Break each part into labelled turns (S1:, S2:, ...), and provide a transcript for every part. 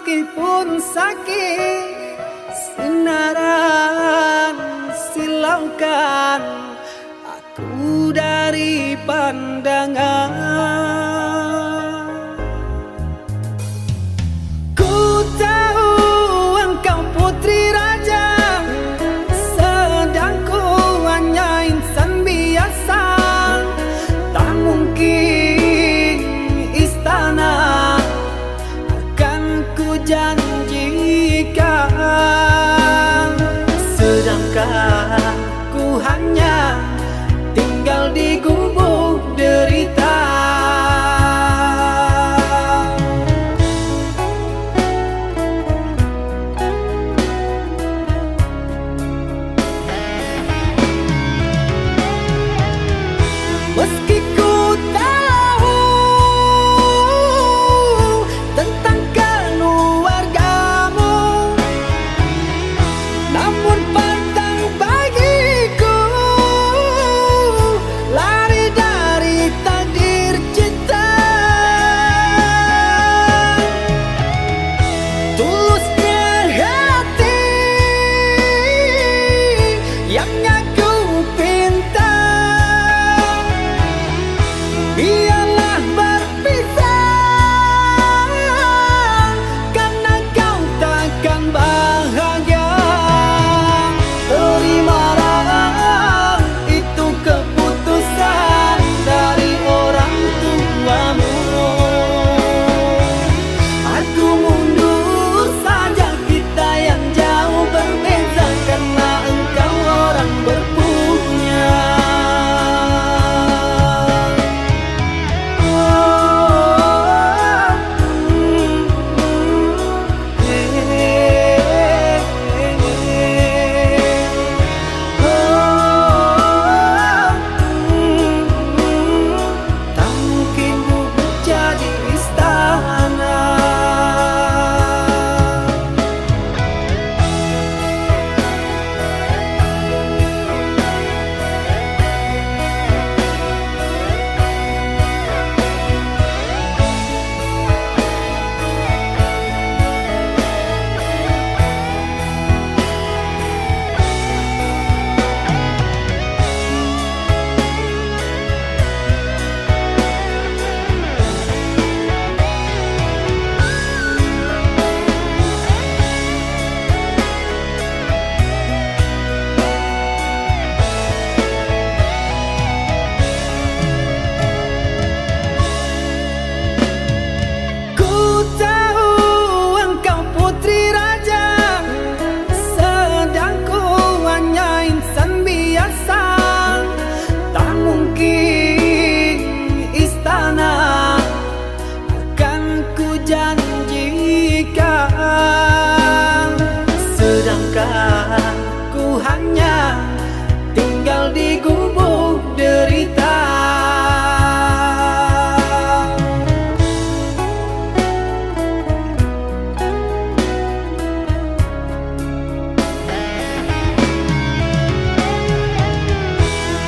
S1: meskipun sakit, sinaran silaukan aku dari pandangan. Ku tahu engkau putri raja, sedang ku hanya insan biasa. Tak mungkin istana akan ku janjikan, sedangkan ku hanya tinggal di gubuk derita. Meski ku tahu tentang keluargamu, namun pantang bagiku lari dari takdir cinta. Tulusnya hati yang aku pinta, biarlah berpisah karena kau takkan bahagia. Terimalah itu keputusan dari orang tuamu. Aku mundur saja, kita yang jauh berbeza karena engkau orang berpunya. Tak mungkin bubuk jadi istana. Ku tahu engkau putri raja, sedang ku hanya insan biasa. Tak mungkin istana akan ku janjikan, sedangkan ku hanya tinggal di gubuk derita.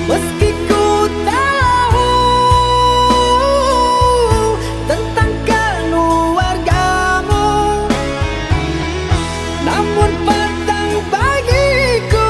S1: Meski ku tahu tentang keluargamu, namun pantang bagiku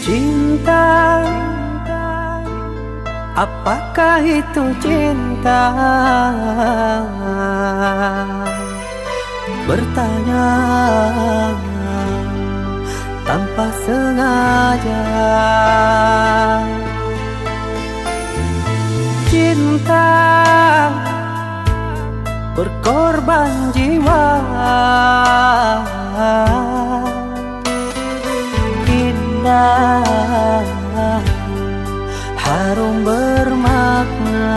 S1: Cinta, apakah itu cinta? Bertanya tanpa sengaja. Cinta berkorban jiwa, indah, harum bermakna.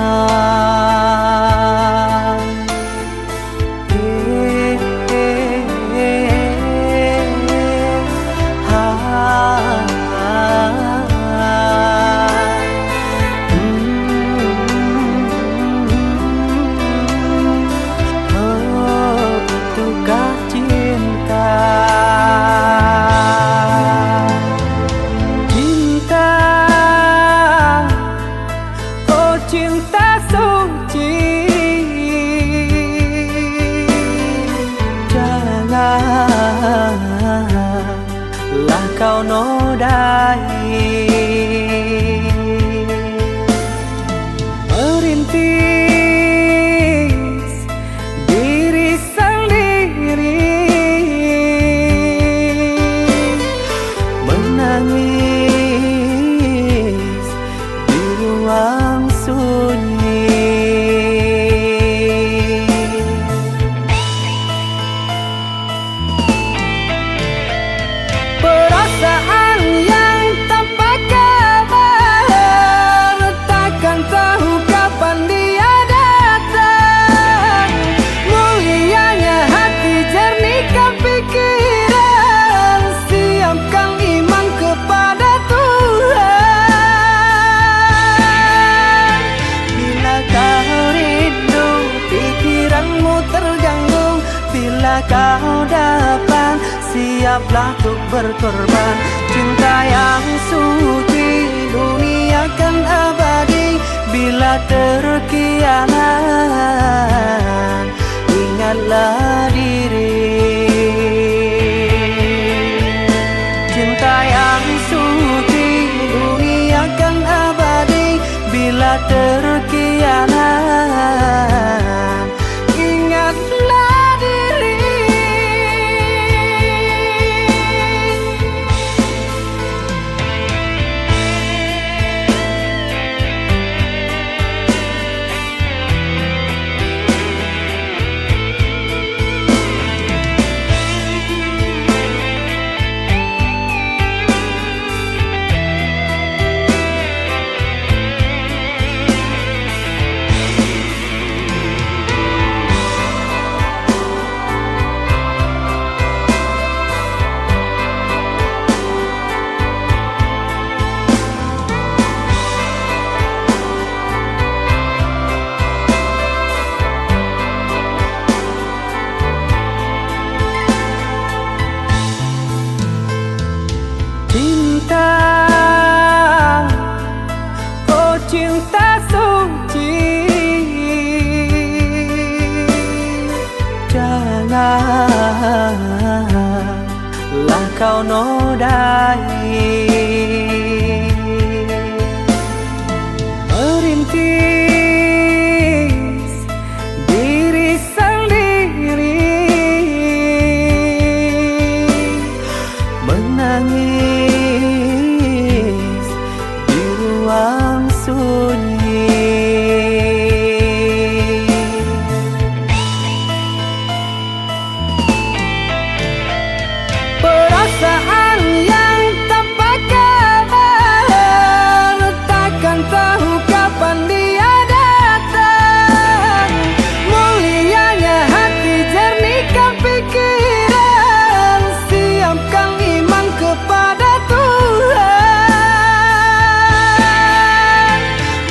S1: Itukah cinta? Cinta, oh cinta suci, janganlah kau nodai. Merintis diri sendiri, menangis di ruang sunyi. Perasaan yang tanpa kabar, takkan tahu kapan dia datang. Mulianya hati, jernihkan pikiran, siapkan iman kepada Tuhan. Bila kau rindu, pikiranmu terganggu, bila kau dapat, siaplah untuk berkorban. Cinta yang suci, dunia kan abadi. Bila terkianat, ingatlah diri. Cinta yang suci, dunia kan abadi. Bila terkianat, ingatlah diri. Cinta, oh cinta suci, janganlah kau nodai. Merintis diri sendiri, menangis di ruang sunyi. Perasaan yang tanpa kabar, takkan tahu kapan dia datang. Mulianya hati, jernihkan pikiran, siapkan iman kepada Tuhan.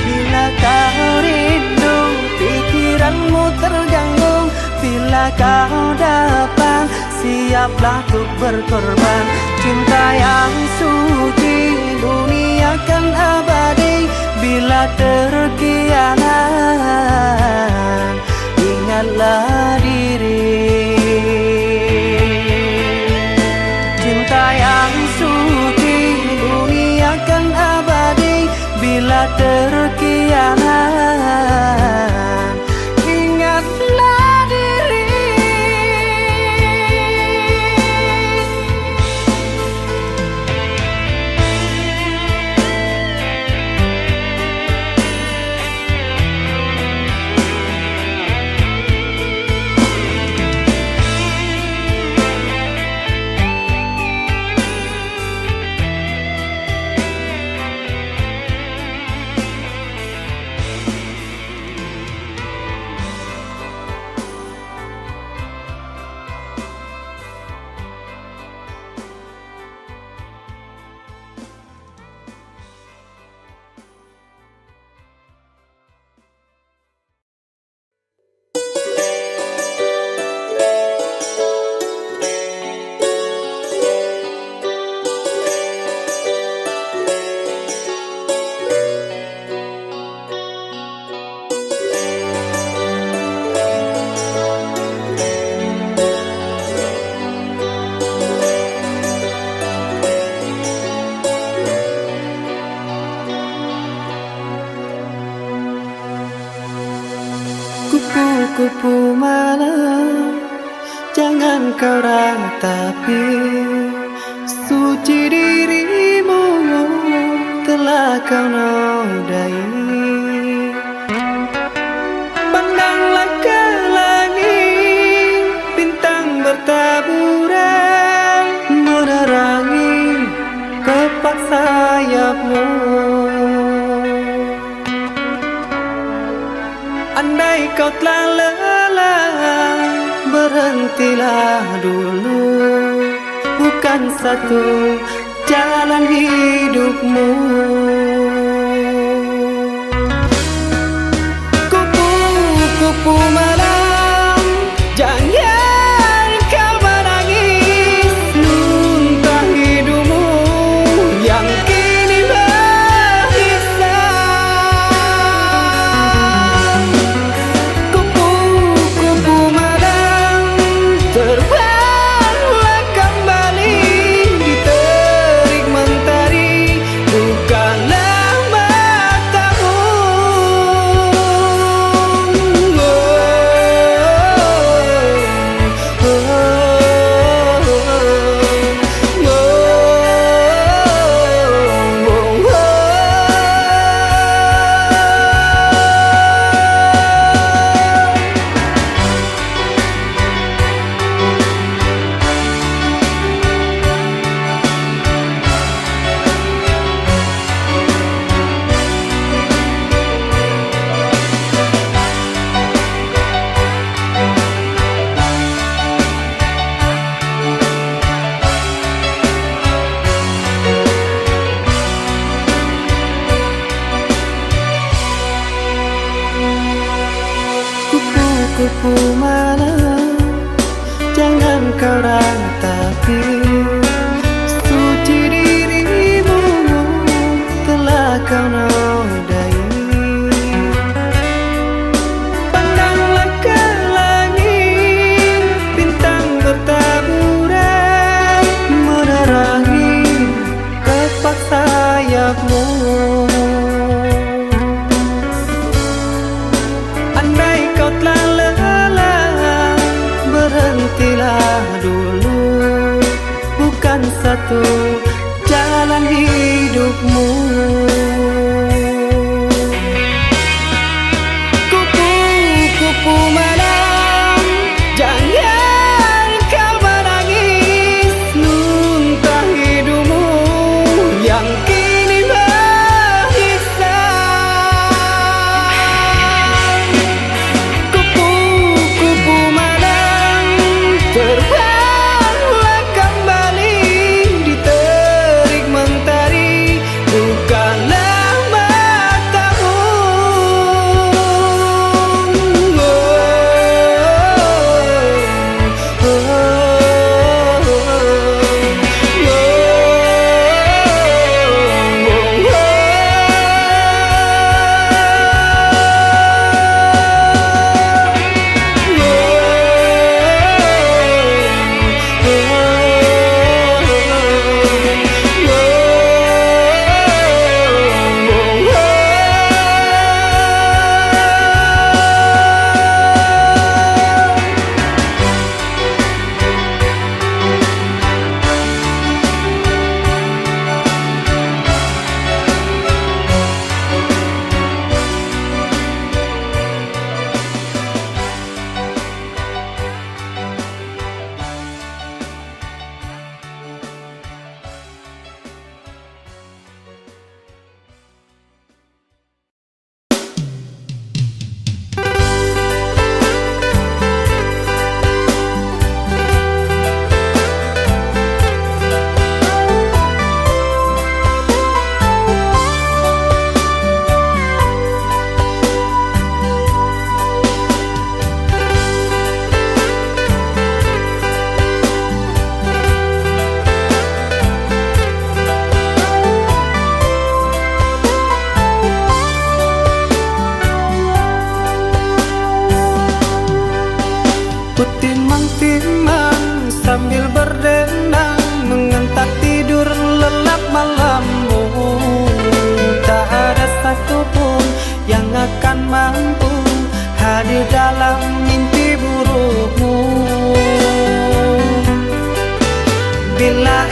S1: Bila kau rindu, pikiranmu terganggu, bila kau dapat, siaplah untuk berkorban. Cinta yang suci, dunia kan abadi. Bila terkianat, ingatlah diri. Cinta yang suci, dunia bila terkianat, ingatlah diri. Kupu-kupu malam, jangan kau ratapi, suci dirimu telah kau nodai. Pandanglah ke langit, bintang bertaburan menerangi kepak sayapmu. Andai kau telah lelah, berhentilah dulu. Bukan satu jalan hidupmu. Kupu-kupu malam, jangan kau menangis. Nuntah hidupmu yang kini berhisap. Terbanglah kembali, diterik mentari, bukanlah matamu. Kupu-kupu malam, jangan kau ratapi, suci dirimu telah kau nodai. Pandanglah ke langit, bintang bertaburan menerangi kepak sayapmu. Andai kau telah lelah, berhentilah dulu. Bukan satu jalan hidupmu. Kupu-kupu malam, jangan kau menangis. Nuntah hidupmu yang kini berhisap. Kupu-kupu malam, terbanglah kembali, diterik mentari,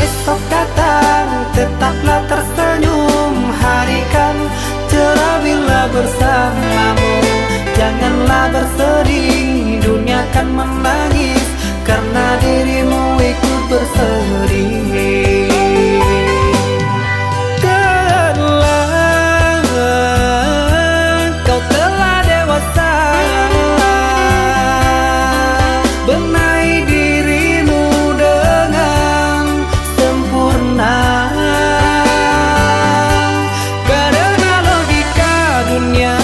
S1: esok datang tetaplah tersenyum. Hari kan cerah bila bersamamu. Janganlah bersedih, dunia kan menangis karena dirimu ikut bersedih. Kau telah dewasa, benahi dirimu dengan sempurna. Karena logika dunia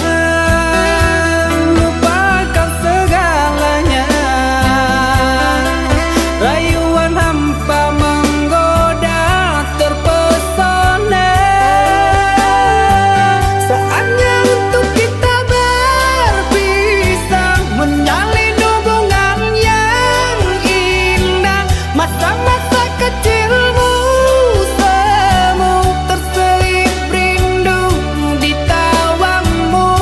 S1: lupakan segalanya. Rayuan hampa menggoda terpesona. Saatnya untuk kita berpisah, menjalin hubungan yang indah. Masa-masa kecilmu semu terselip rindu di tawamu.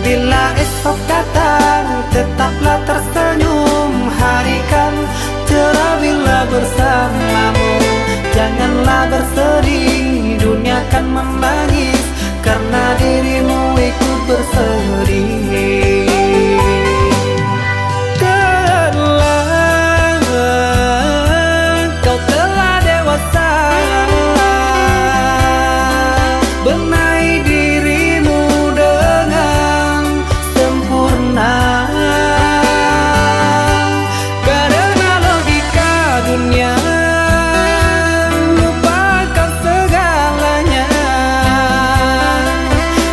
S1: Bila esok datang tetaplah tersenyum. Hari kan cerah bila bersamamu. Janganlah bersedih, dunia kan menangis karena dirimu ikut bersedih. Kau telah dewasa, benahi dirimu dengan sempurna. Karena logika dunia lupakan segalanya.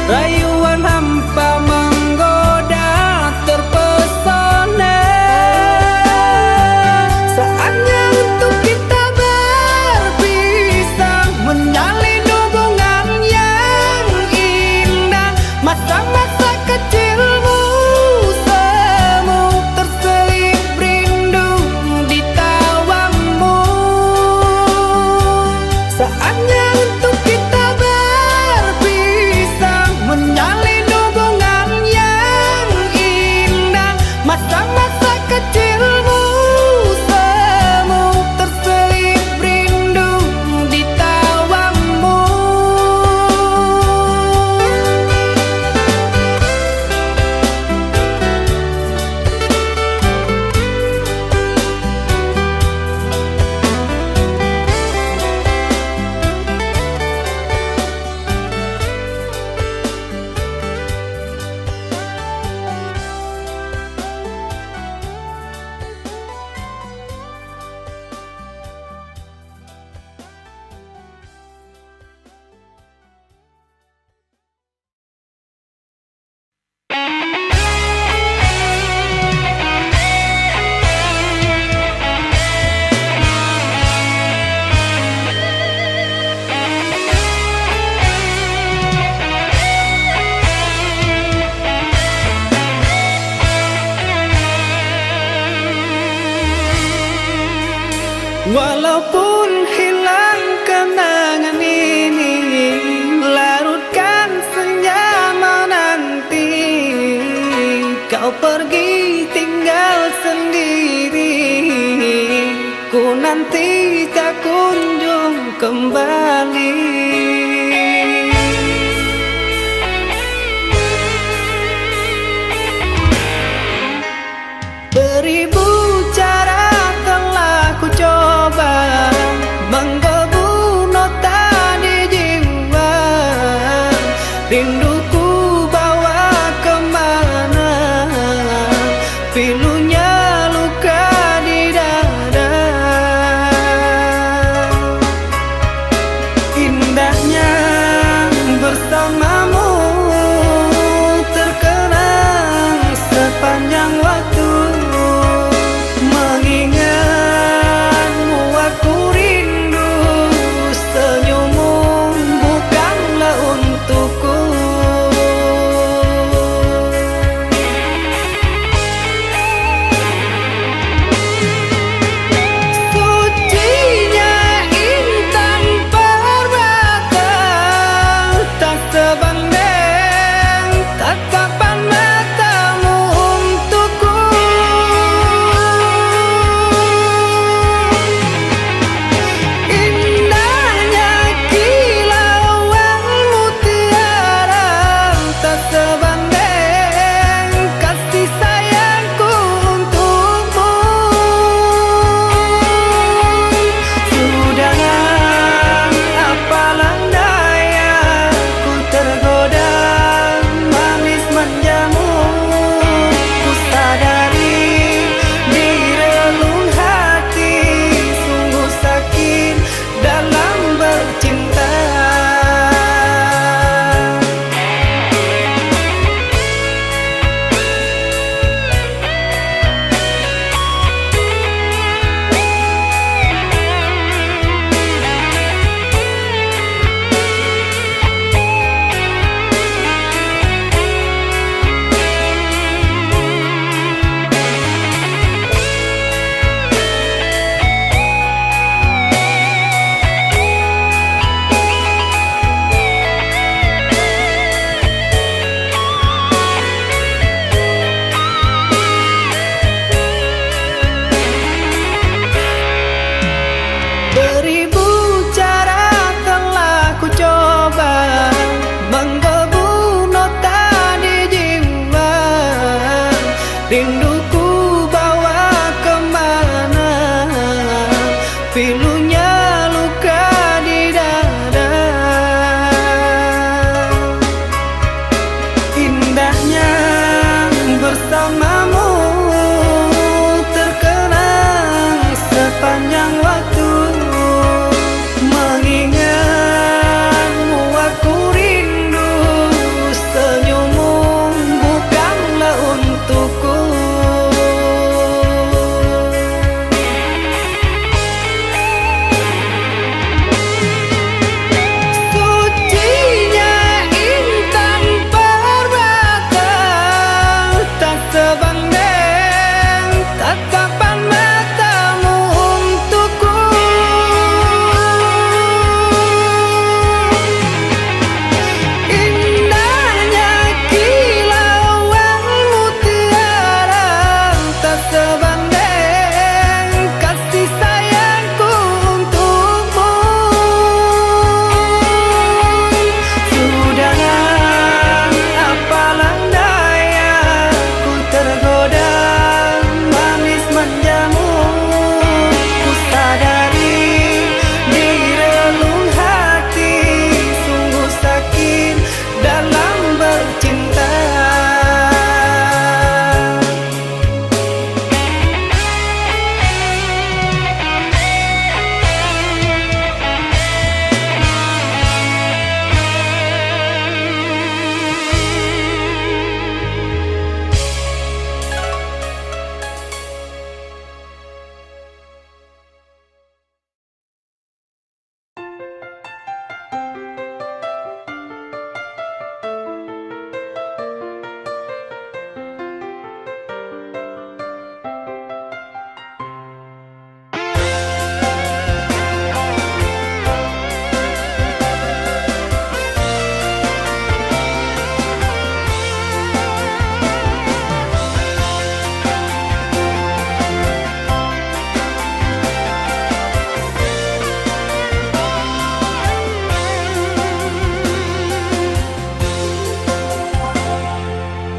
S1: Rayuan hampa menggoda terpesona. Saatnya untuk kita berpisah, menjalin hubungan yang indah. Masa-masa kecilmu semu terselip rindu di tawamu. Saatnya untuk kita berpisah, menjalin hubungan yang indah. Masa-masa kecilmu semu terselip rindu di tawamu. Walaupun hilang kenangan ini, larutkan senja menanti. Kau pergi tinggal sendiri, ku nanti tak kunjung kembali. Beribu cara telah ku coba menggebu nota di jiwa. Rinduku bawa kemana, pilunya luka di dada. Indahnya bersamamu terkenang sepanjang Lalu ku bawa kemana, pilunya luka di dada. Indahnya bersamamu terkenang sepanjang waktu. Mengingatmu aku rindu, senyummu bukanlah untukku. Sucinya intan permata, tak sebanding tatapan matamu untukku. Indahnya kilauan mutiara, tak sebanding kasih sayangku untukmu. Sudahlah, apalah daya, ku tergoda manis manjamu. Ku sadari di relung hati sungguh sakit dalam bercinta.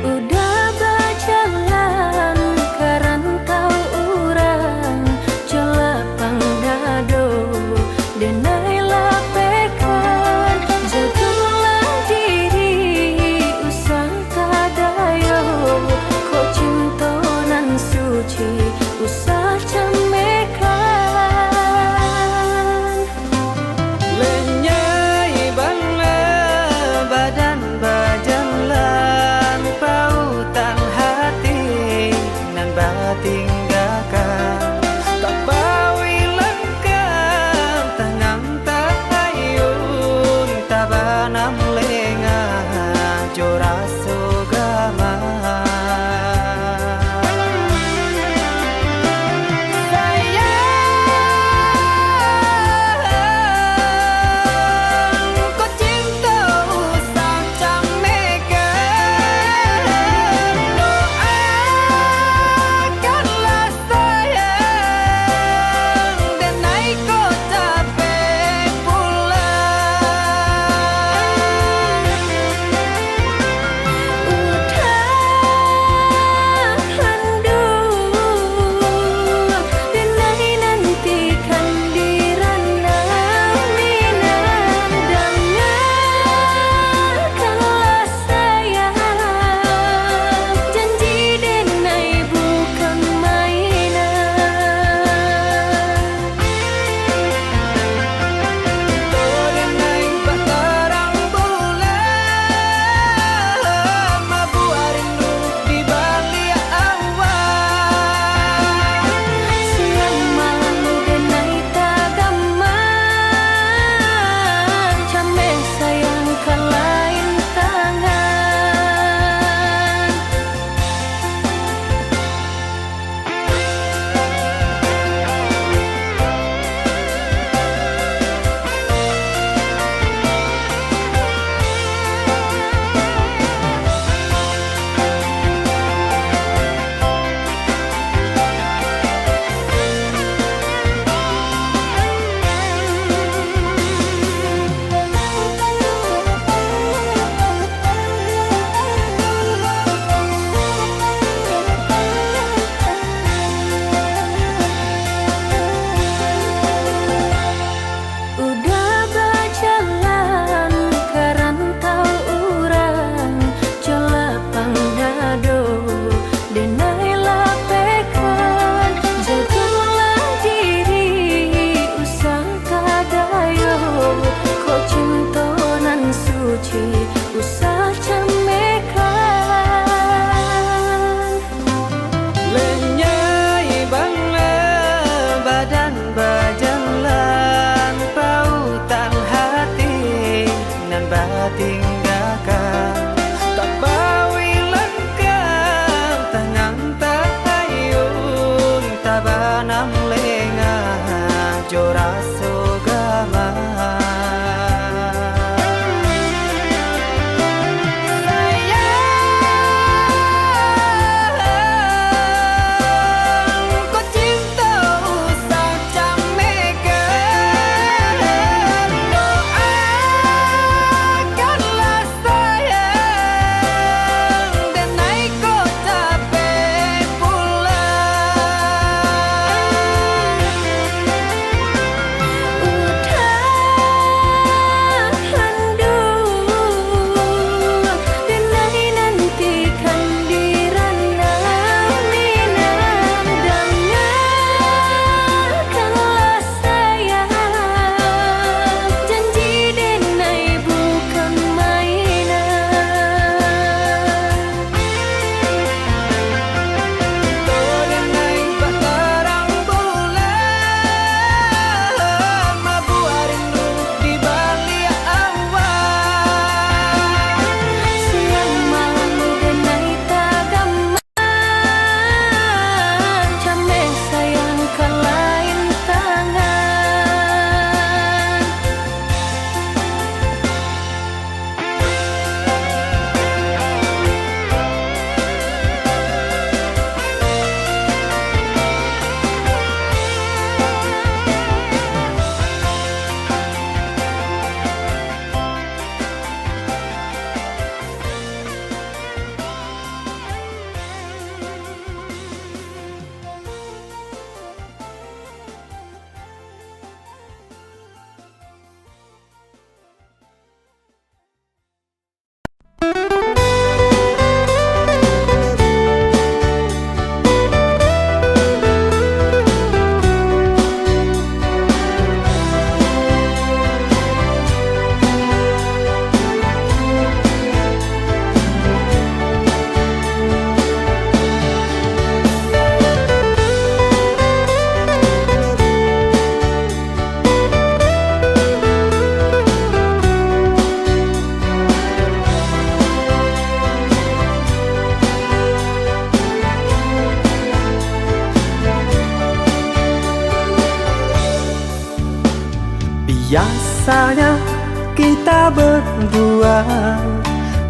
S1: Udah berjalan ke rantau urang, jelapang dado denai lapekan. Jagalah diri usah kadayo, kok cinta nan suci usah camekan. Lenyai bala badan bajalan, pautan hati nan batinggakan. Tak bawi lengkap tanam tak ayun, tabanam lengah jora sugama. Sayang, kau cinta usah camekan. Doakanlah tabanam lenga jora sogama Biasanya kita berdua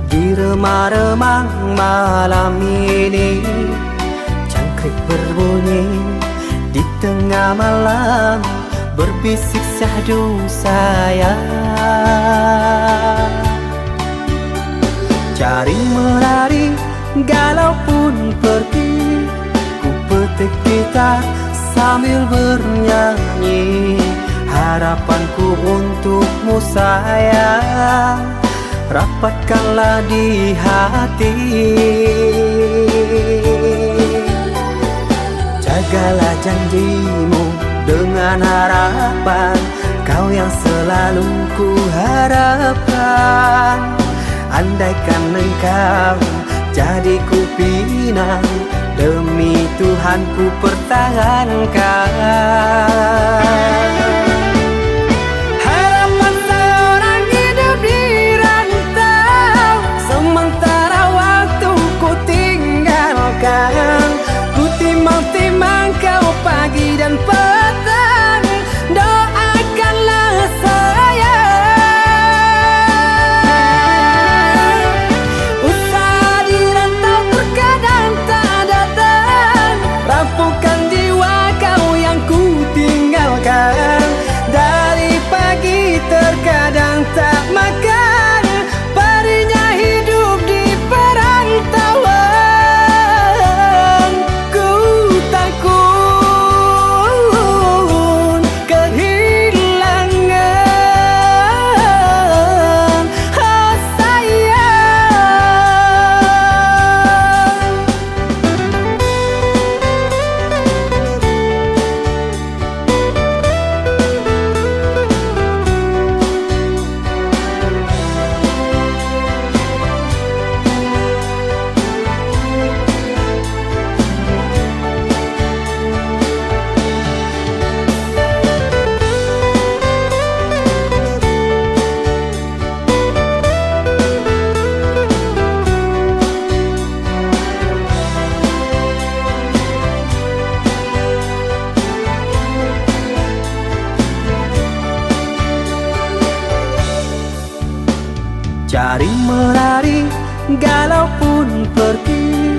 S1: di remang-remang malam ini, jangkrik berbunyi di tengah malam, berbisik syahdu sayang. Jaring menari galau pun pergi, ku petik gitar sambil bernyanyi. Harapanku untukmu sayang, rapatkanlah di hati. Jagalah janjimu dengan harapan, kau yang selalu ku harapkan. Andaikan engkau jadi ku pinang, demi Tuhan ku pertahankan. Ku timang-timang kau pagi dan petang, doakanlah sayang. Usaha di rantau terkadang tak datang, rapuhkan jiwa kau yang ku tinggalkan. galau pun pergi.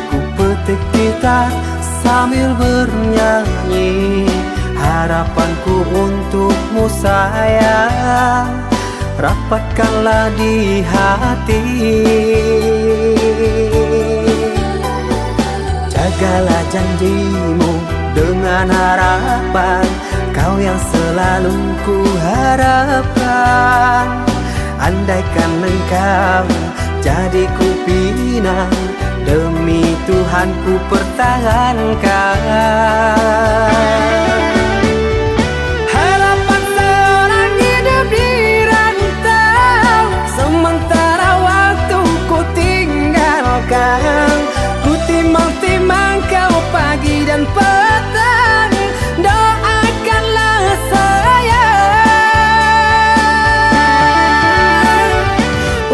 S1: Ku petik gitar sambil bernyanyi, harapanku untukmu sayang, rapatkanlah di hati. Jagalah janjimu dengan harapan, kau yang selalu ku harapkan. Andaikan engkau jadi ku pinang, demi Tuhan ku pertahankan. Harapan seorang hidup di rantau, sementara waktu ku tinggalkan. Ku timang-timang kau pagi dan petang, doakanlah saya.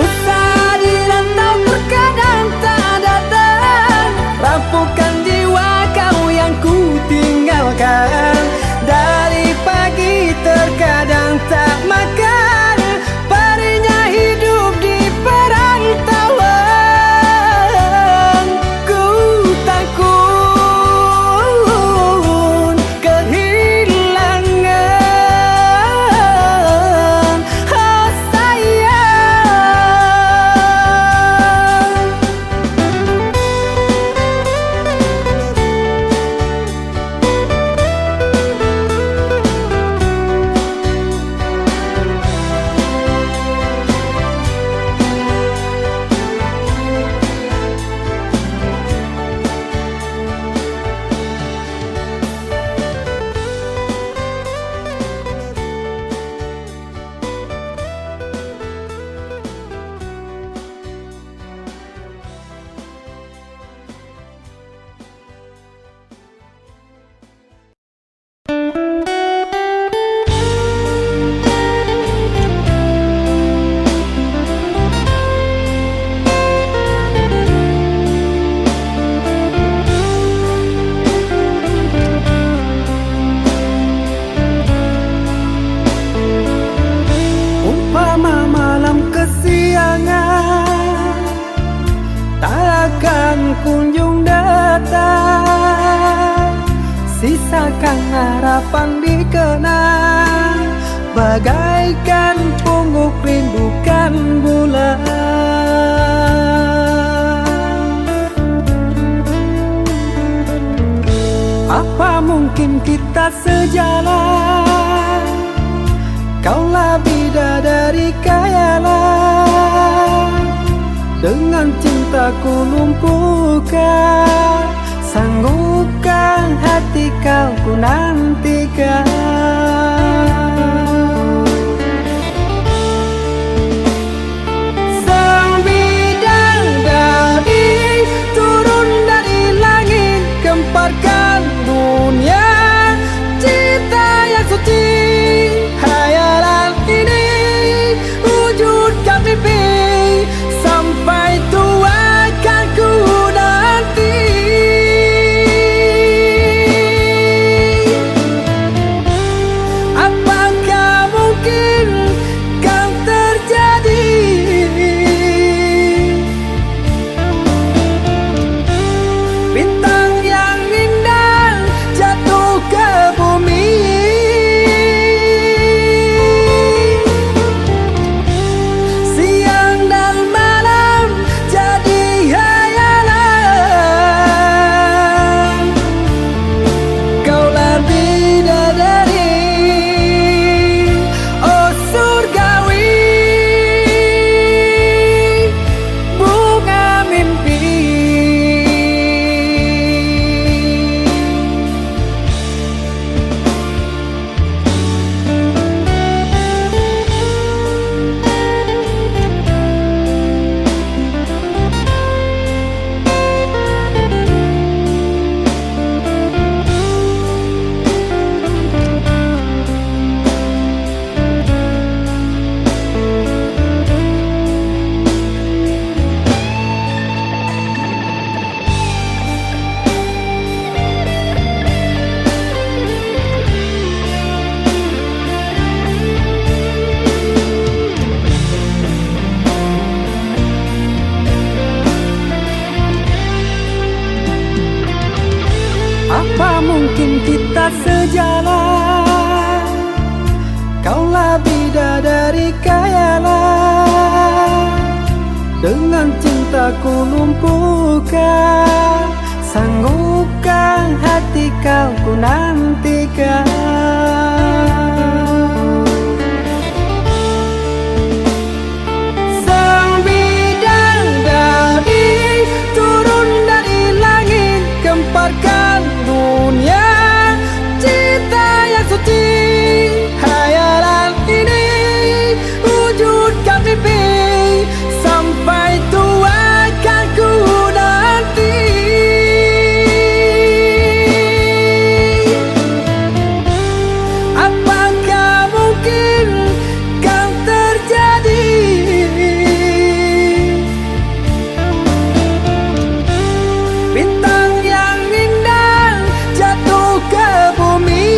S1: Usaha di rantau terkadang tak datang, rapuhkan jiwa kau yang ku tinggalkan. Dari pagi terkadang tak makan, perihnya hidup di perantauan. Ku takut kehilangan, oh sayang. Umpama malam kesiangan tak akan kunjung datang, sisakan harapan di kenang, bagaikan pungguk rindukan bulan. Apa mungkin kita sejalan, kaulah bidadari kayalah, dengan cintaku lumpuhkan, sanggupkan hati kau ku nantikan. Sang bidadari turun dari langit, gemparkan dunia cinta yang suci. Hayalan ini wujudkan mimpi, sampai tua akan ku nanti. mungkin kita sejalan. Kaulah bidadari khayalan, dengan cintaku lumpuhkan. Sanggupkan hati kau ku nantikan. Sang bidadari turun dari langit, gemparkan dunia cinta yang suci. Hayalan ini wujudkan mimpi, sampai tua kan ku nanti. Apakah mungkin kan terjadi? Bintang yang indah jatuh ke bumi,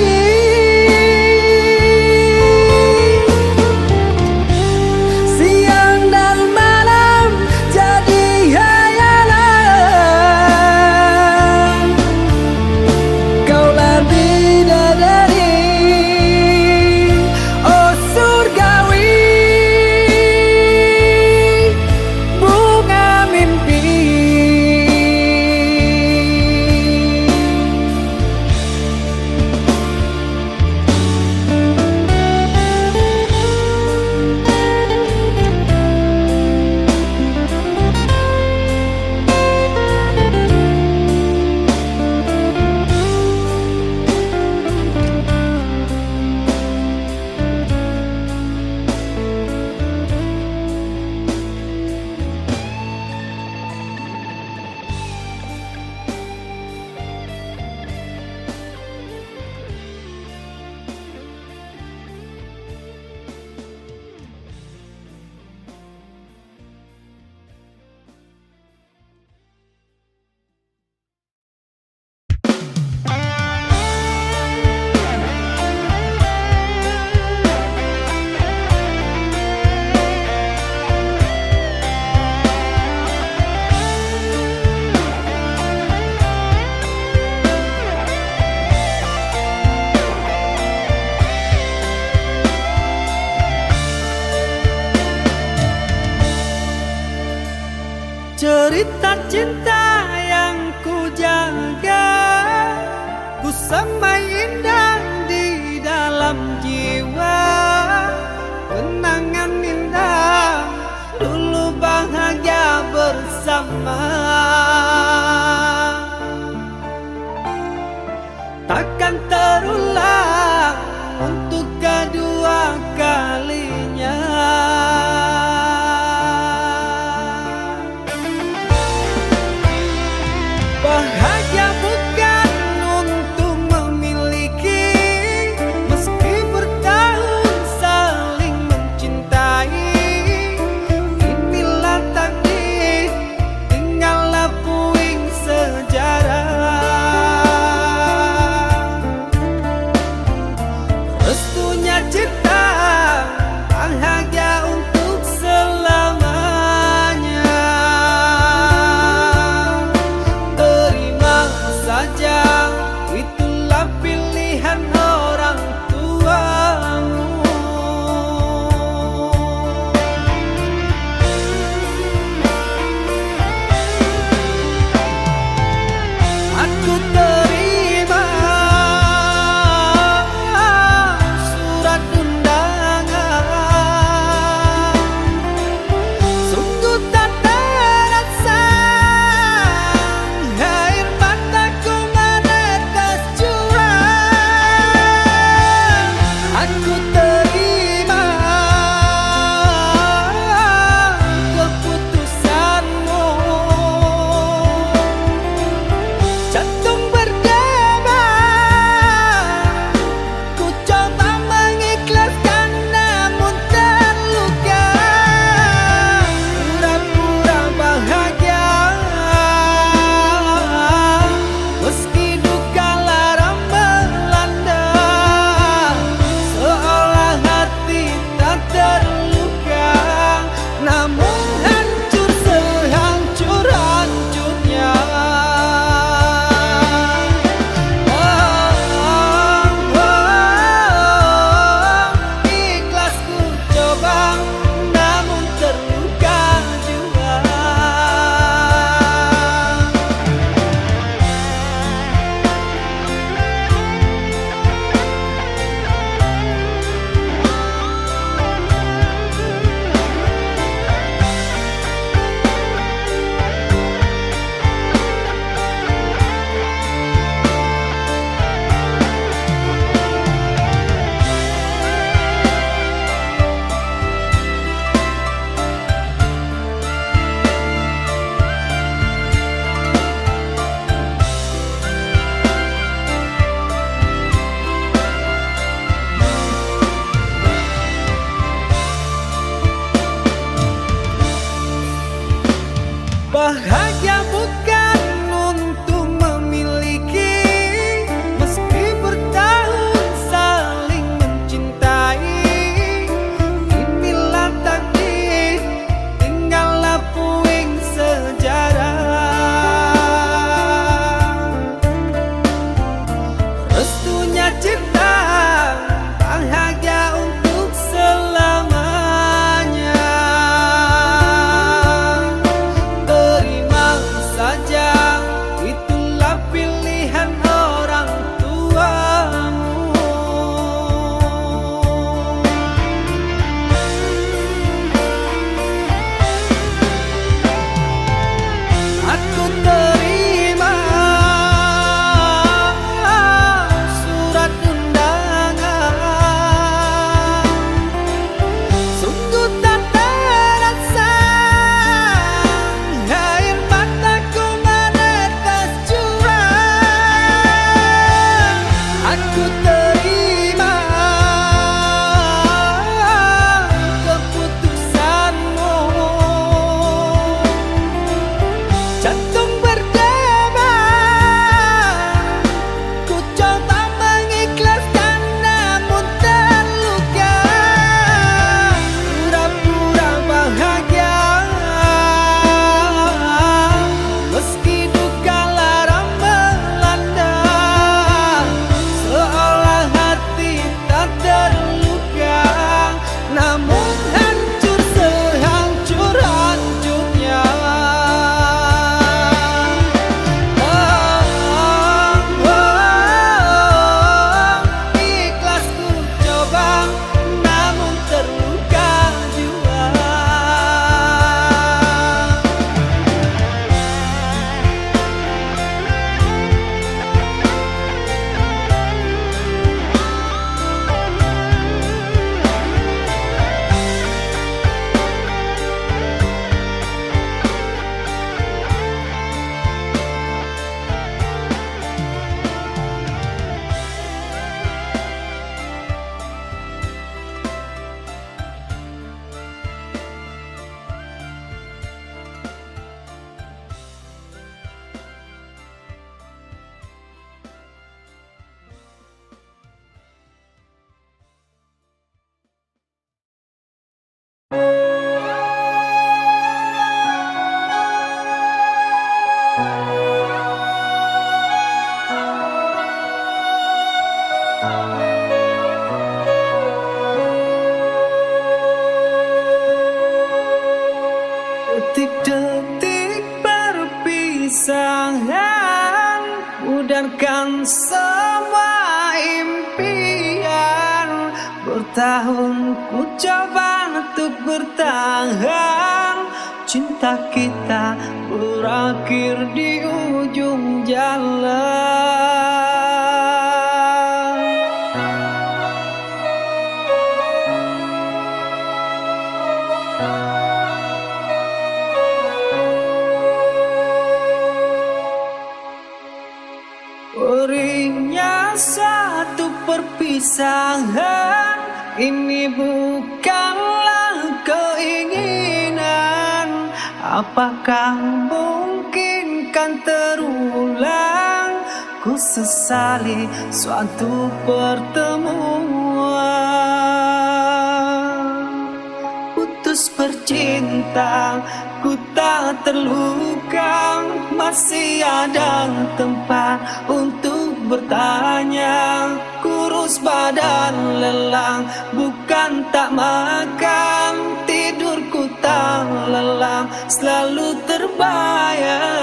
S1: siang dan malam jadi hayalan. Kaulah bidadari, oh surgawi, bunga mimpi. Cerita cinta yang ku jaga, ku semai indah di dalam jiwa. Kenangan indah dulu bahagia bersama, takkan terulang untuk kedua kalinya. Bahagia bukan untuk memiliki, meski bertahun saling mencintai. Inilah takdir, tinggallah puing sejarah. Restunya cinta, bahagia untuk selamanya. Terima saja, itulah pilihan orang tuamu. Aku terima surat undangan, sungguh tak terasa air mataku menetes. cinta bahagia untuk selamanya. Terima saja, itulah pilihan orang tuamu. Aku terima surat undangan, sungguh tak terasa air mataku menetes curang. Aku terima keputusanmu. Jantung berdebar, ku coba mengikhlaskan namun terluka. Pura-pura bahagia meski duka lara melanda, seolah hati tak terluka, namun hancur sehancur-hancurnya. Ikhlas ku coba namun terluka jua. Detik-detik perpisahan mudarkan semua impian. Bertahun ku coba untuk bertahan, cinta kita berakhir di ujung jalan. Perihnya satu perpisahan, ini bukanlah keinginan. Apakah mungkin kan terulang? Ku sesali suatu pertemuan. Putus bercinta, ku tak terluka, masih ada tempat untuk bertanya. Kurus badan lelang, bukan tak makan, tidurku tak lelam, selalu terbayang.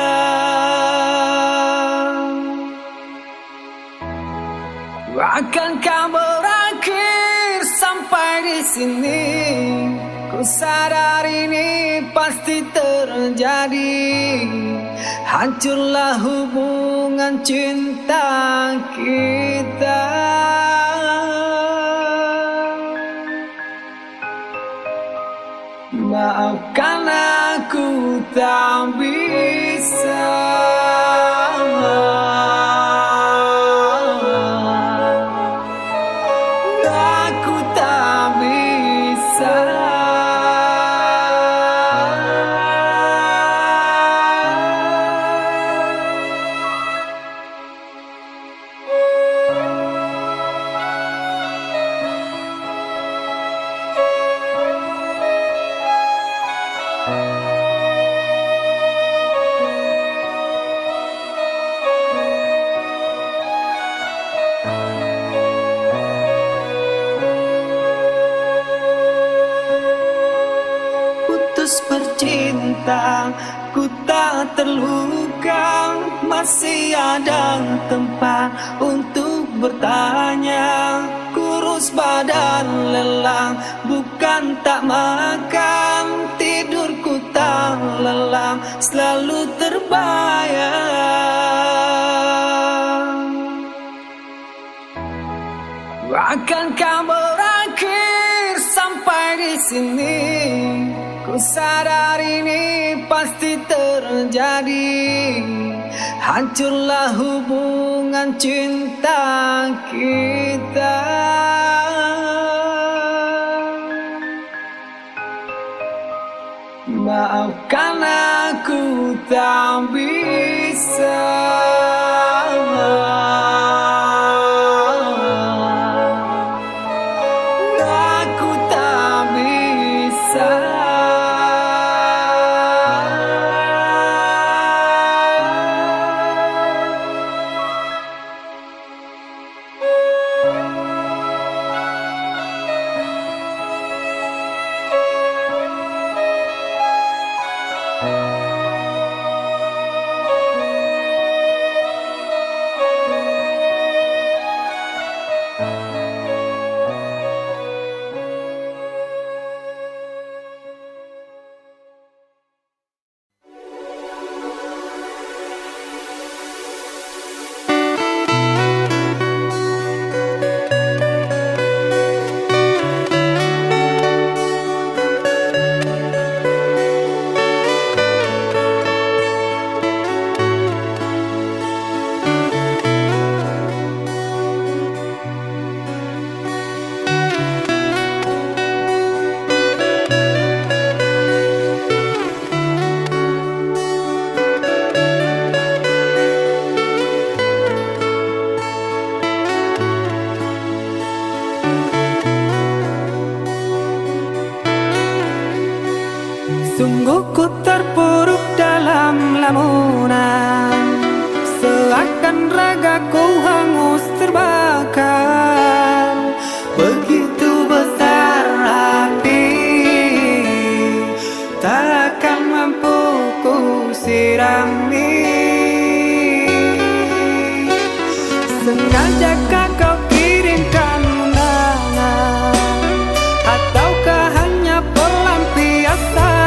S1: Akankah berakhir sampai di sini? Ku sadar ini pasti terjadi. Hancurlah hubungan cinta kita. Maafkan aku tak bisa. Aku tak bisa. cinta ku tak terluka, masih ada tempat untuk bertanya. Kurus badan lelah, bukan tak makan, tidurku tak lelah, selalu terbayang. Akankah berakhir sampai di sini? Ku sadar ini pasti terjadi. Hancurlah hubungan cinta kita. Maafkan aku tak bisa. Aku tak bisa. Sungguh ku terpuruk dalam lamunan, seakan ragaku hangus terbakar. Begitu besar api, takkan mampu ku sirami. Sengajakah kau kirimkan undangan, ataukah hanya pelampiasan?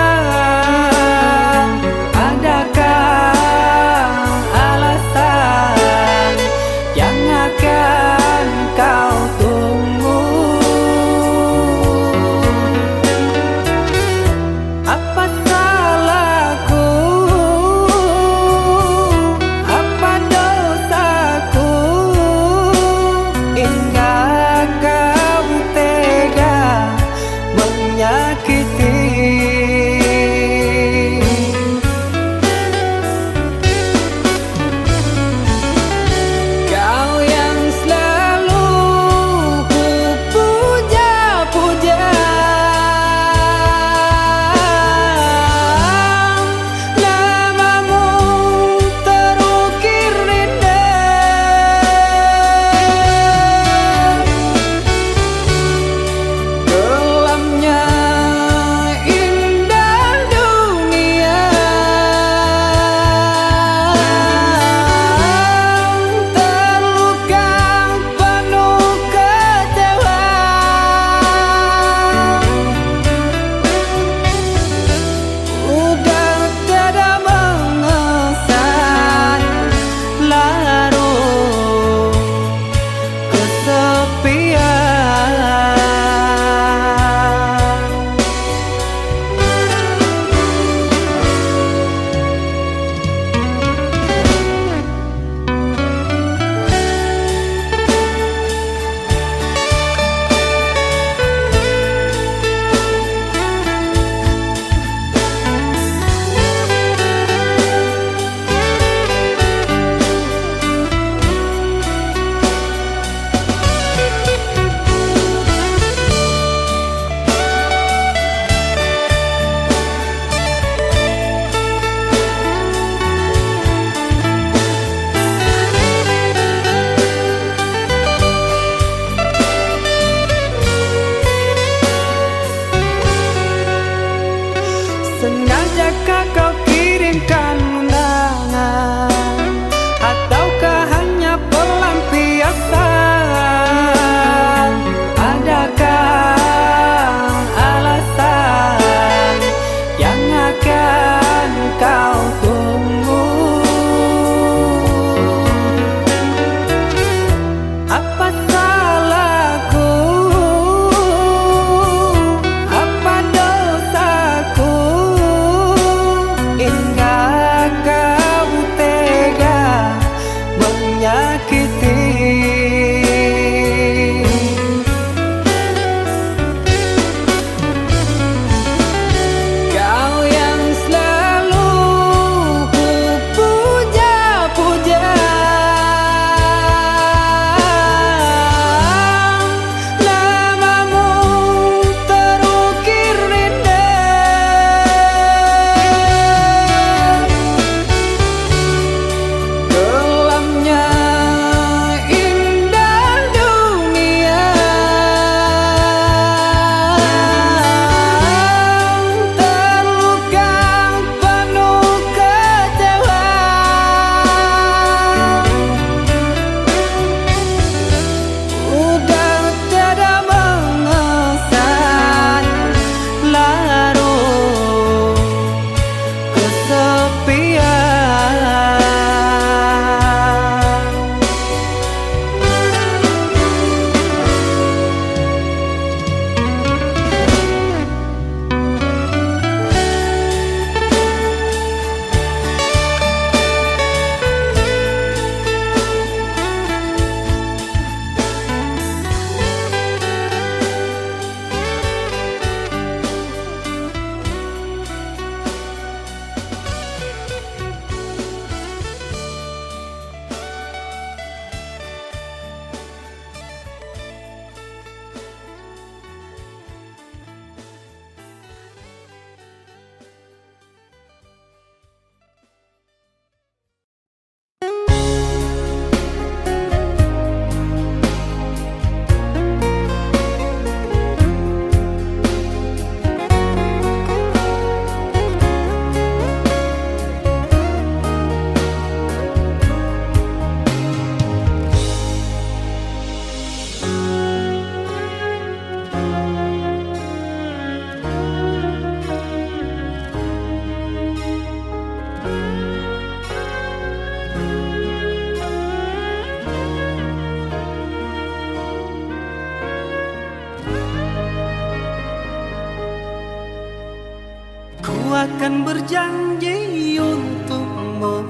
S1: akan berjanji untukmu,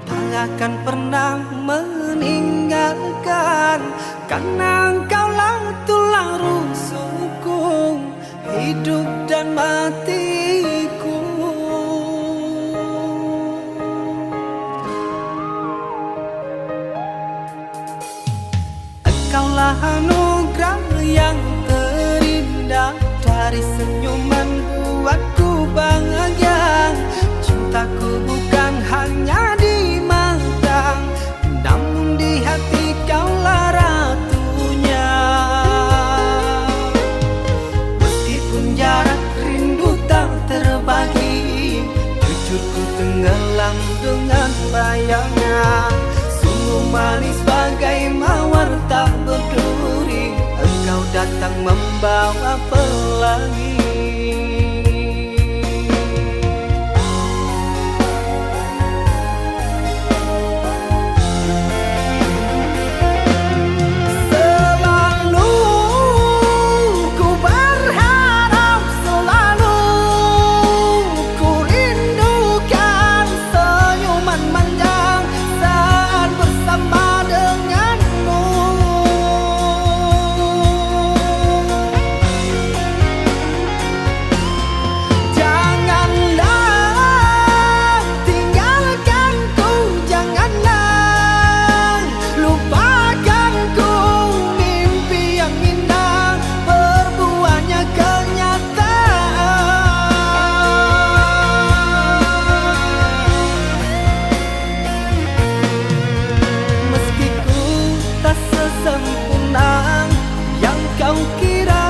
S1: tak akan pernah meninggalkan, karena engkaulah tulang rusukku, hidup dan matiku. Engkaulah anugerah yang terindah, dari senyuman buatku bahagia. Cintaku bukan hanya di mata, namun di hati kaulah ratunya. Meskipun jarak rindu tak terbagi, jujur ku tenggelam dengan bayangnya. Sungguh manis bagai mawar tak berduri, engkau datang membawa pelangi. Sempurna yang kau kira,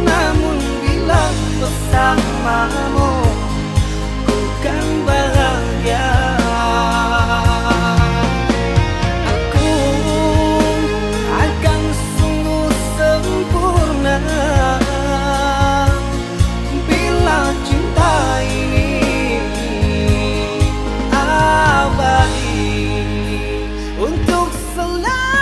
S1: namun bila bersamamu ku kan bahagia. Aku akan sungguh sempurna bila cinta ini abadi untuk selamanya.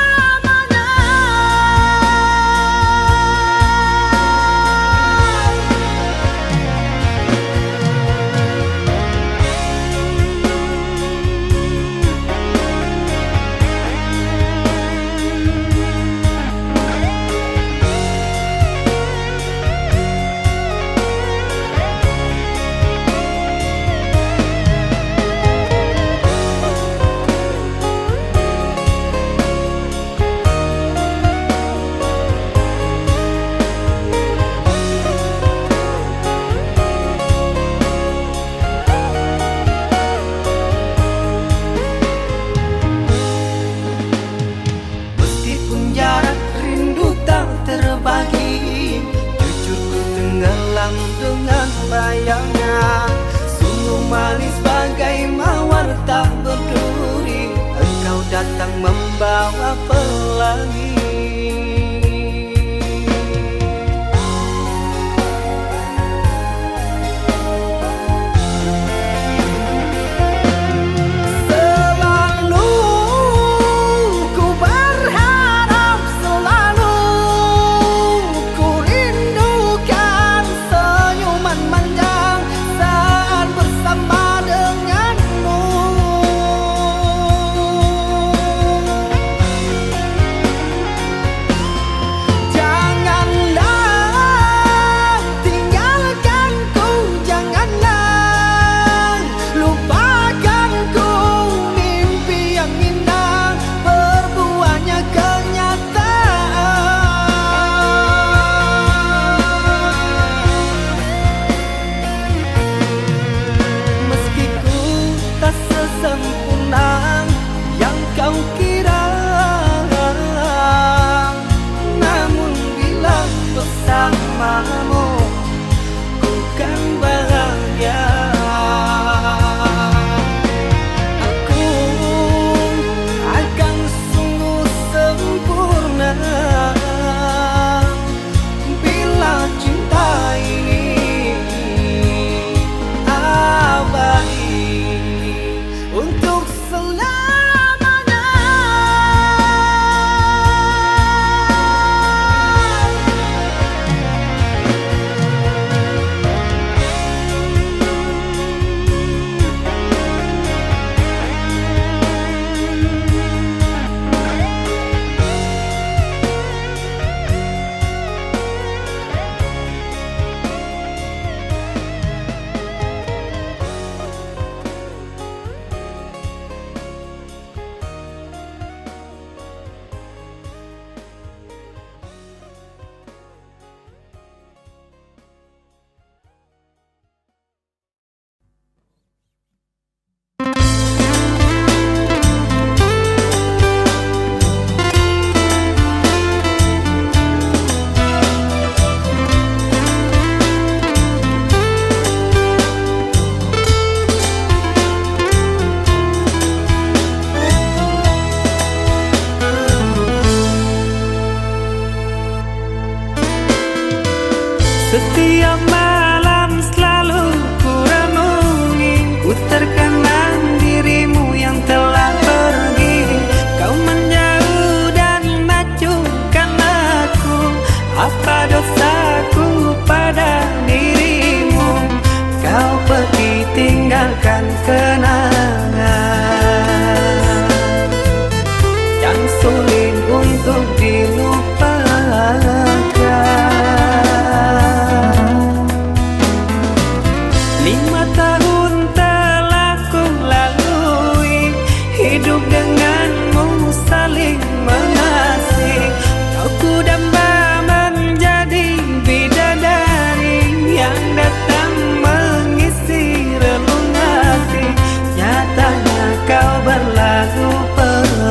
S1: Terbagi, jujur ku tenggelam dengan bayangnya. Sungguh manis bagai mawar tak berduri, engkau datang membawa pelangi.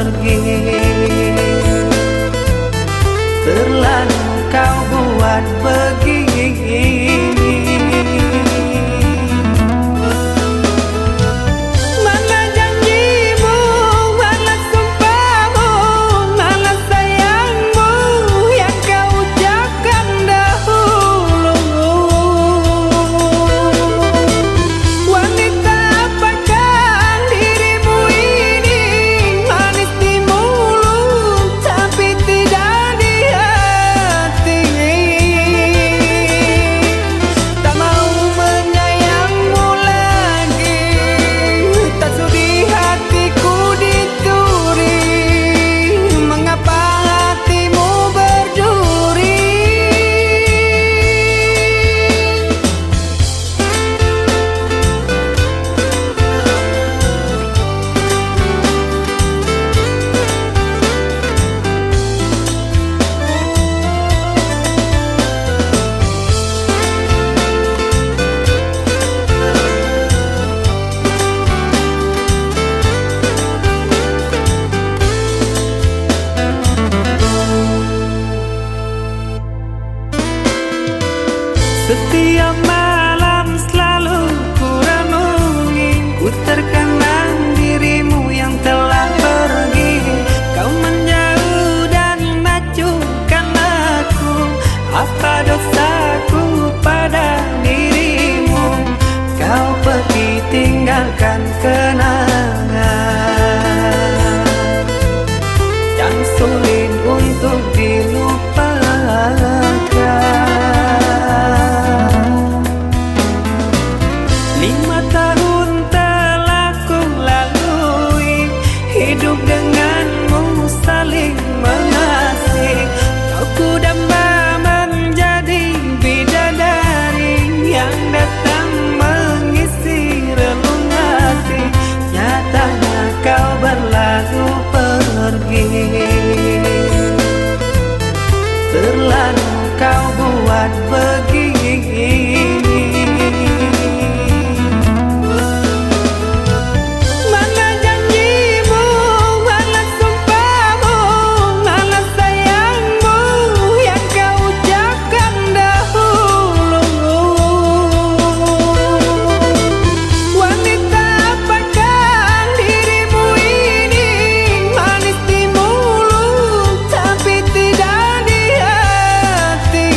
S1: pergi. Terlalu kau buat begini. Mana janjimu, mana sumpahmu, mana sayangmu yang kau ucapkan dahulu. Wanita apakah dirimu ini, manis di mulut tapi tidak di hati. Tak mau menyayangmu lagi, tak sudi hatiku dituri. Mengapa hatimu berduri? Setiap malam selalu ku renungi, ku terkenang dirimu yang telah pergi. Kau menjauh dan acuhkan aku, apa dosaku pada dirimu? Kau pergi tinggalkan kenangan yang sulit untuk dilupakan. 5 tahun telah ku lalui, hidup denganmu saling mengasihi. Kau ku damba menjadi bidadari yang datang mengisi relung hati. Nyatanya kau berlalu pergi. Terlalu kau buat begini. Mana janjimu, mana sumpahmu, mana sayangmu yang kau ucapkan dahulu. Wanita apakah dirimu ini, manis di mulut tapi tidak di hati.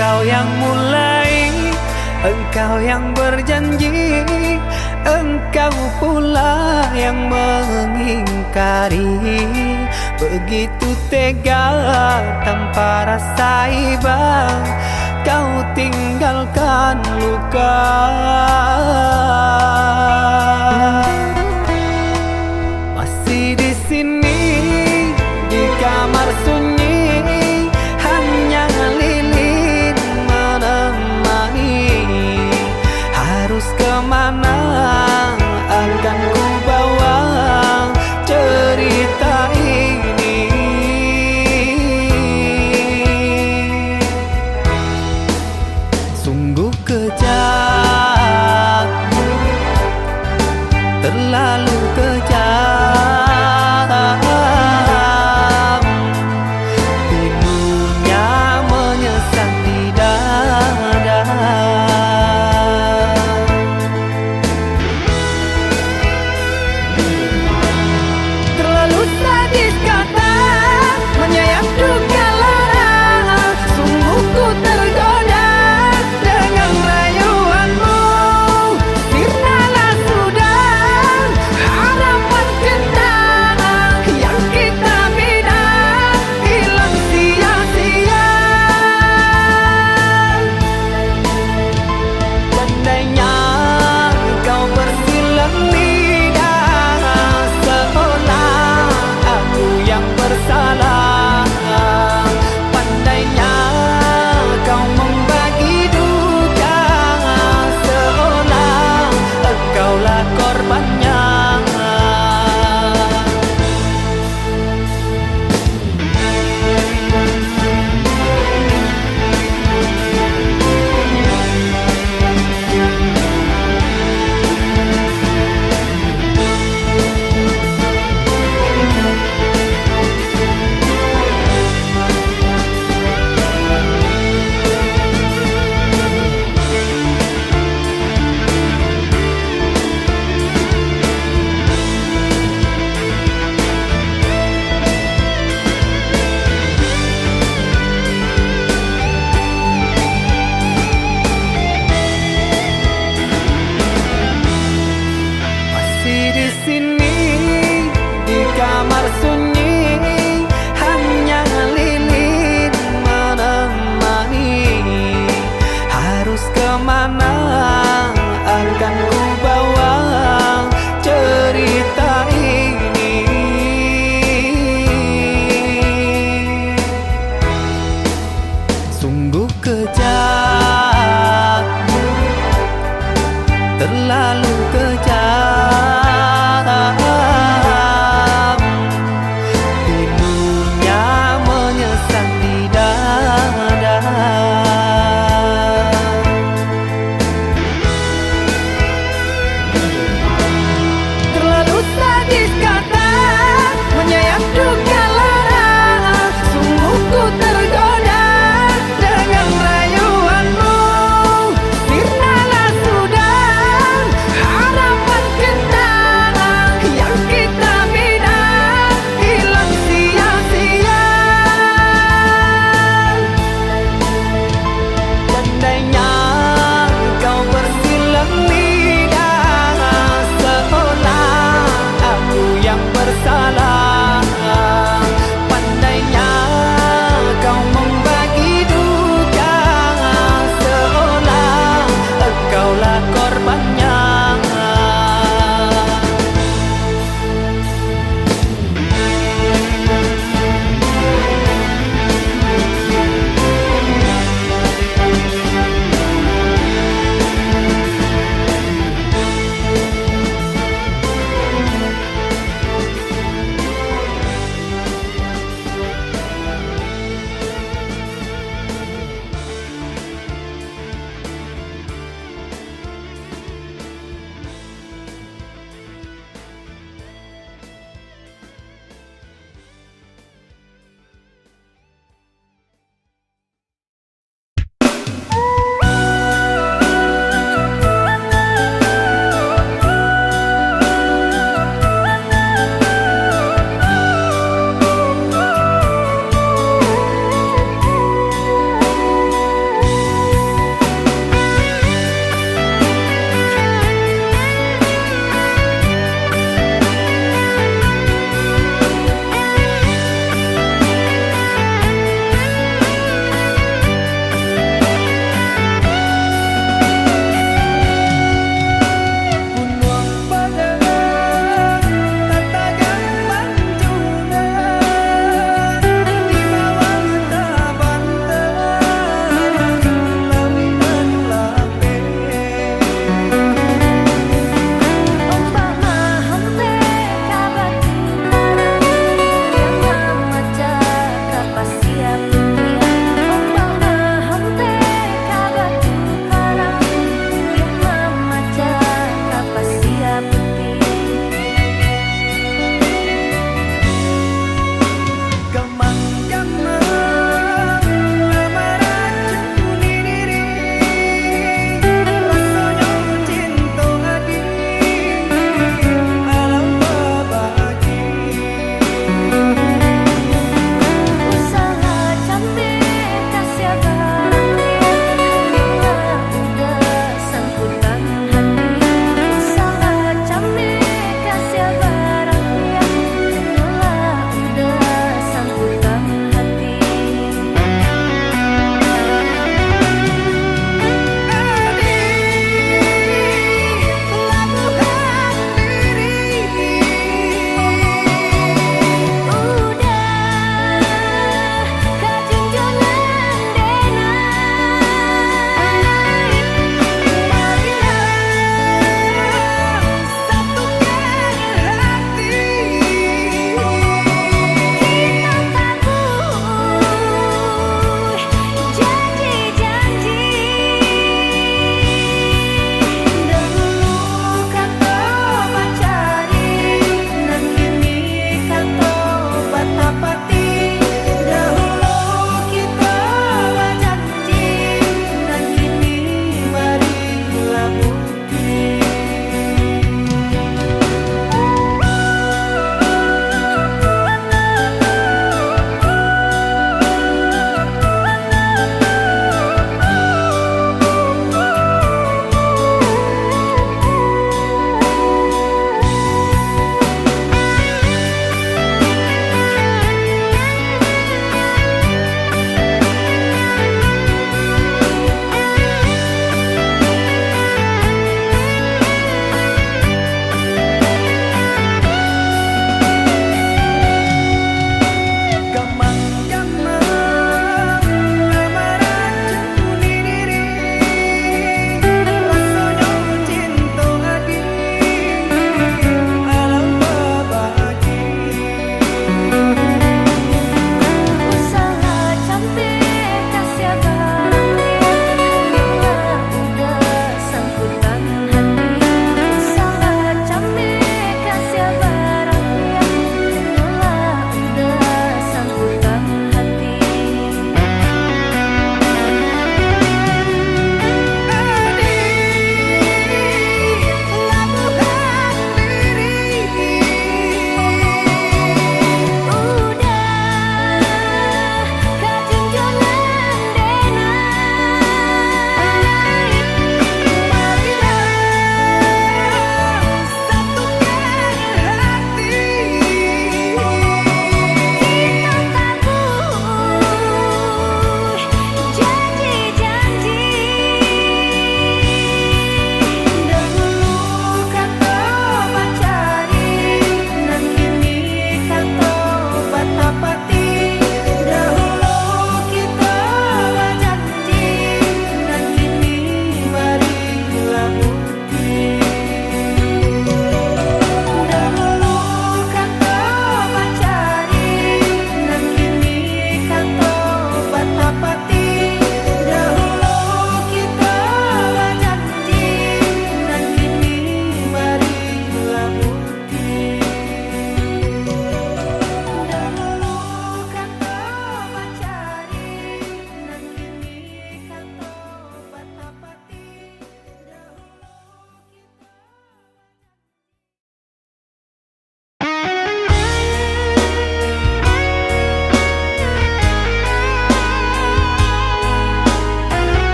S1: Engkau yang mulai, engkau yang berjanji, engkau pula yang mengingkari. Begitu tega tanpa rasa iba, kau tinggalkan luka. Masih di sini di kamar sunyi, hanya lilin menemani. Harus kemana akan ku bawa cerita ini? Sungguh kejam, terlalu kejam. Pilunya menyesat di dada. Terlalu sadis kata menyayat duka lara. Sungguh ku tergoda dengan rayuanmu. Sirnalah sudah harapan kita yang kita bina, hilang sia-sia. Pandainya kau bersilang lidah, seolah aku yang bersalah. Pandainya kau membagi duka, seolah engkaulah korbannya. Masih di sini di kamar sunyi, hanya lilin menemani. Harus kemana akan ku bawa cerita ini? Sungguh kejam, terlalu kejam. Pilunya menyesat di dada. Terlalu sadis kata menyayat duka lara. Sungguh ku tergoda dengan rayuanmu. Sirnalah sudah harapan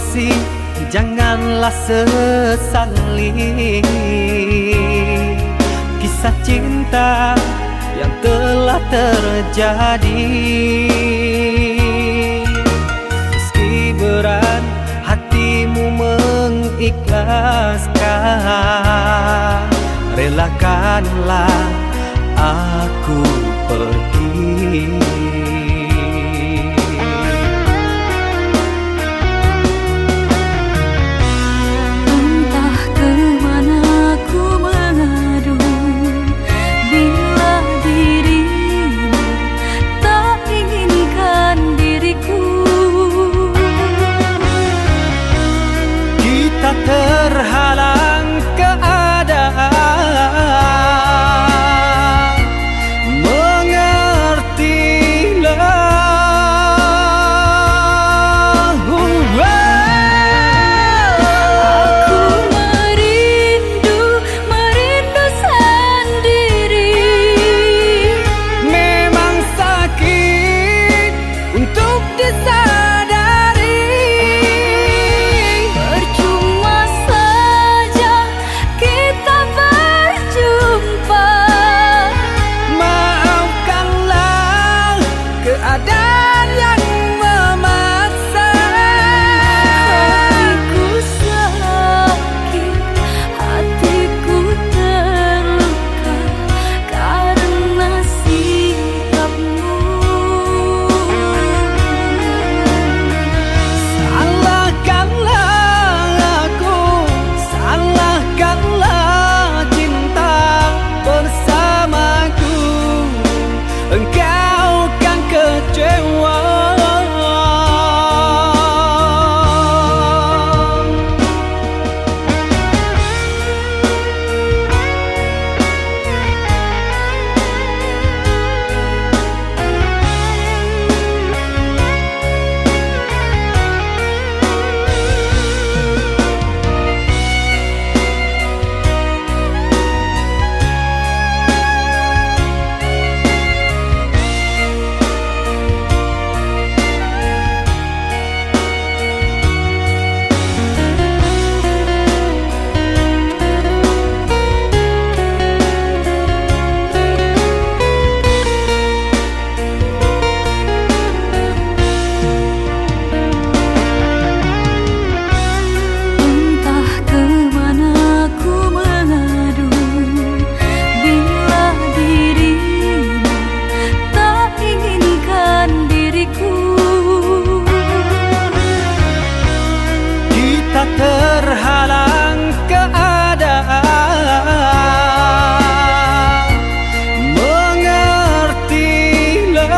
S1: kasih, janganlah sesali kisah cinta yang telah terjadi. Meski berat hatimu mengikhlaskan, relakanlah aku pergi. Terhalang keadaan, mengertilah.
S2: Aku merindu sendiri.
S1: Memang sakit untuk disadari. Keadaan yang memaksa.
S2: Hatiku sakit, hatiku terluka karena sikapmu.
S1: Salahkanlah aku, salahkanlah cinta bersamaku. Engkau kan kecewa. Terhalang keadaan, mengertilah.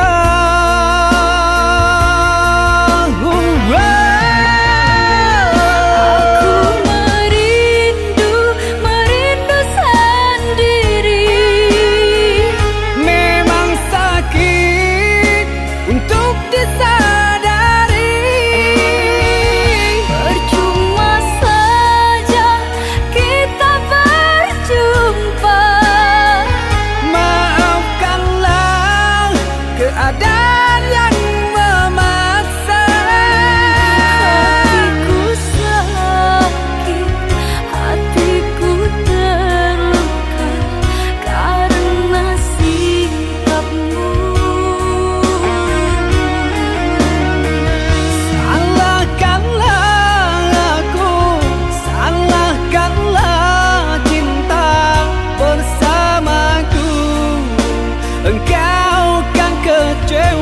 S2: Aku merindu sendiri.
S1: Memang sakit untuk disadari. Keadaan yang memaksa.
S2: Hatiku sakit, hatiku terluka karena sikapmu.
S1: Salahkanlah aku, salahkanlah cinta bersamaku. Engkau kan kecewa.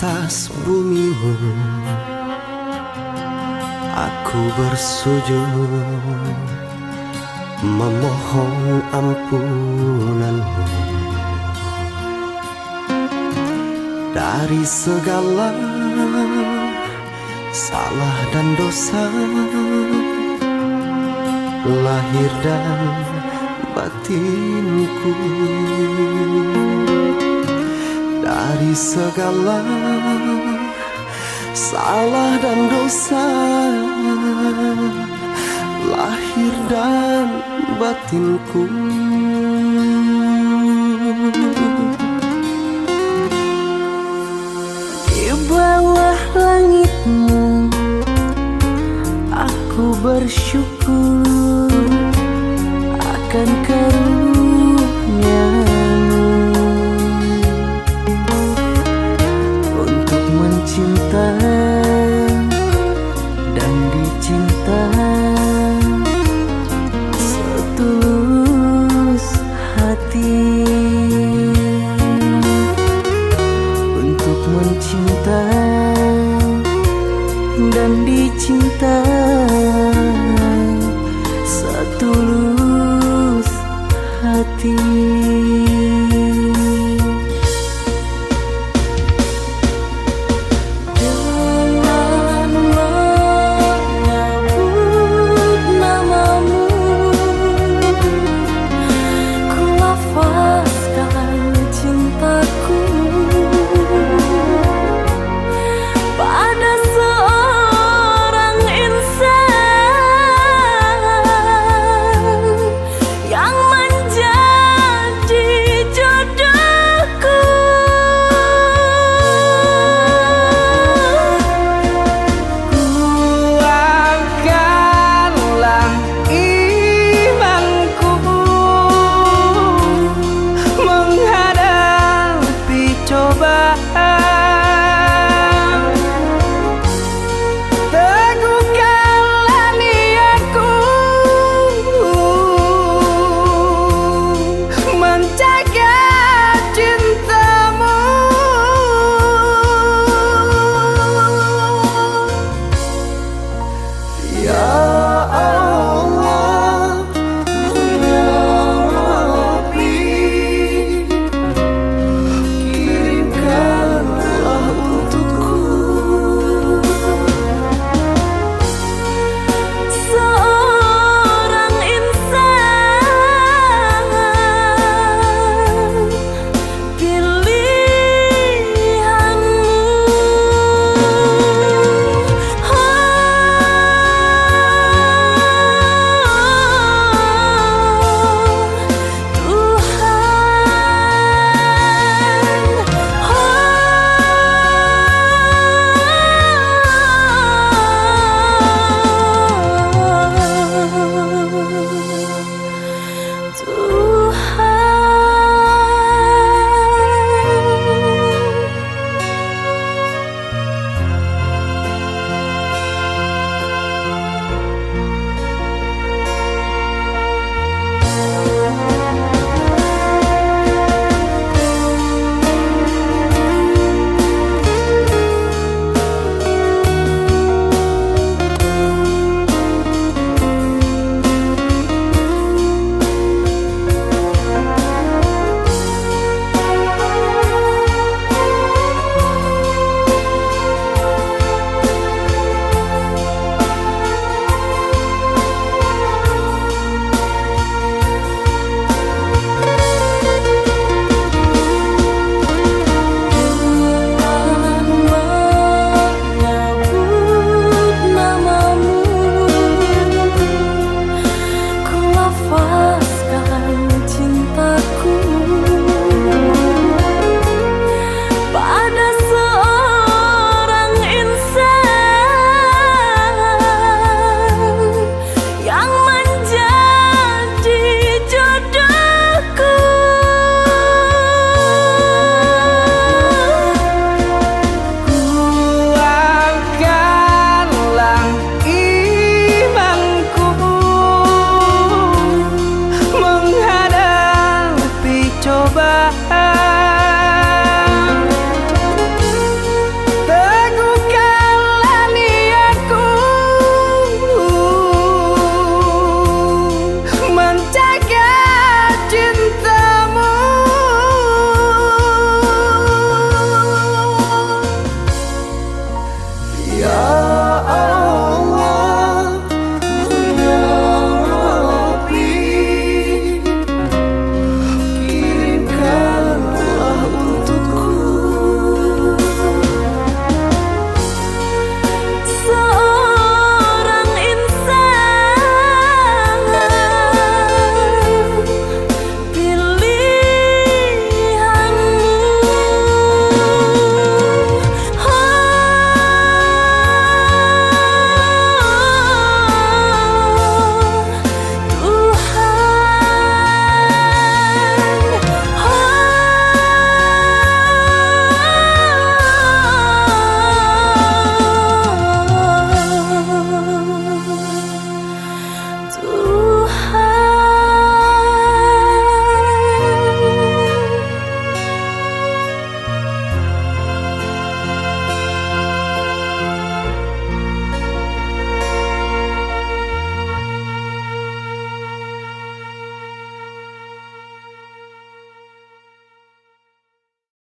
S3: atas bumimu, aku bersujud memohon ampunanmu dari segala salah dan dosa, lahir dan batinku. Dari segala salah dan dosa, lahir dan batinku.
S2: Di bawah langitmu, aku bersyukur akan karunia-Mu untuk mencinta dan dicinta setulus hati, untuk mencinta dan dicinta setulus hati.